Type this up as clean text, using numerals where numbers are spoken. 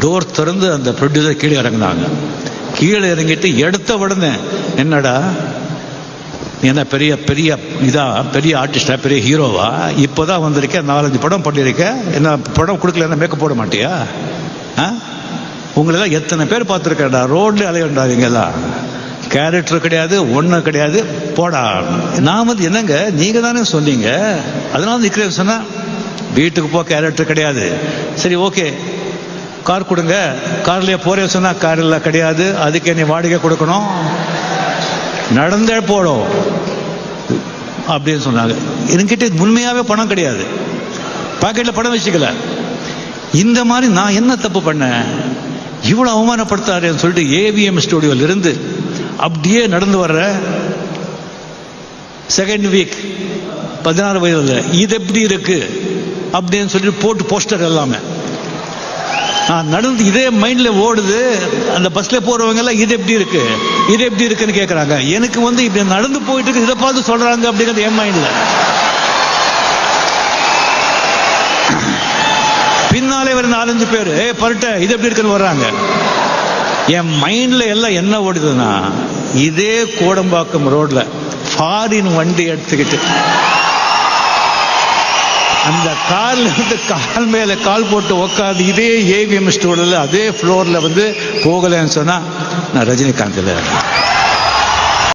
Door திறந்து அந்த producer கீழே இறங்கினாங்க. கீழே இறங்கிட்டு எடுத்த உடனே, என்னடா என்ன பெரிய பெரிய பெரிய ஆர்டிஸ்டா, பெரிய ஹீரோவா, இப்போதான் வந்திருக்கேன், 4-5 படம் பண்ணியிருக்கேன், என்ன படம் கொடுக்கல, மேக்கப் போட மாட்டியா? உங்களெல்லாம் எத்தனை பேர் பார்த்துருக்கேன்டா, ரோட்ல அலையண்டாதீங்கலாம், கேரக்டர் கிடையாது, ஒன்றும் கிடையாது, போடா. நான் வந்து என்னங்க நீங்க தானே சொன்னீங்க, அதனால நிற்கிறேன்னு சொன்னா, வீட்டுக்கு போ, கேரக்டர் கிடையாது. சரி ஓகே, கார் கொடுங்க, கார்லயே போறேன்னு சொன்னா, கார்ல கிடையாது, அதுக்கு நீ வாடகை கொடுக்கணும், நடந்தே போடும் அப்படின்னு சொன்னாங்க. என்கிட்ட உண்மையாவே பணம் கிடையாது, பாக்கெட்ல பணம் வச்சுக்கல. இந்த மாதிரி நான் என்ன தப்பு பண்ணேன், இவ்வளவு அவமானப்படுத்தாருன்னு சொல்லிட்டு ஏவிஎம் ஸ்டுடியோல இருந்து அப்படியே நடந்து வர்ற செகண்ட் வீக் 16 வயதுல இது எப்படி இருக்கு அப்படின்னு சொல்லிட்டு போட்டு போஸ்டர் எல்லாமே நடந்து இதே மைண்ட்ல ஓடுது. அந்த பஸ்ல போறவங்க எல்லாம் இது எப்படி இருக்கு, இது எப்படி இருக்குன்னு கேக்குறாங்க. எனக்கு வந்து இப்படி நடந்து போயிட்டு இருக்கு, இதை பார்த்து சொல்றாங்க அப்படிங்கிறது என் மைண்ட்ல. பின்னாலே ஒரு 4-5 பேர் பருட்ட இது எப்படி இருக்குன்னு வர்றாங்க. என் மைண்ட்ல எல்லாம் என்ன ஓடுதுன்னா, இதே கோடம்பாக்கம் ரோட்ல ஃபாரின் வண்டி எடுத்துக்கிட்டு அந்த கார்ல இருந்து கால் மேல கால் போட்டு உட்காந்து இதே ஏவிஎம் ஸ்டோர்ல அதே ஃப்ளோர்ல வந்து போகலன்னு சொன்னா நான் ரஜினிகாந்த்.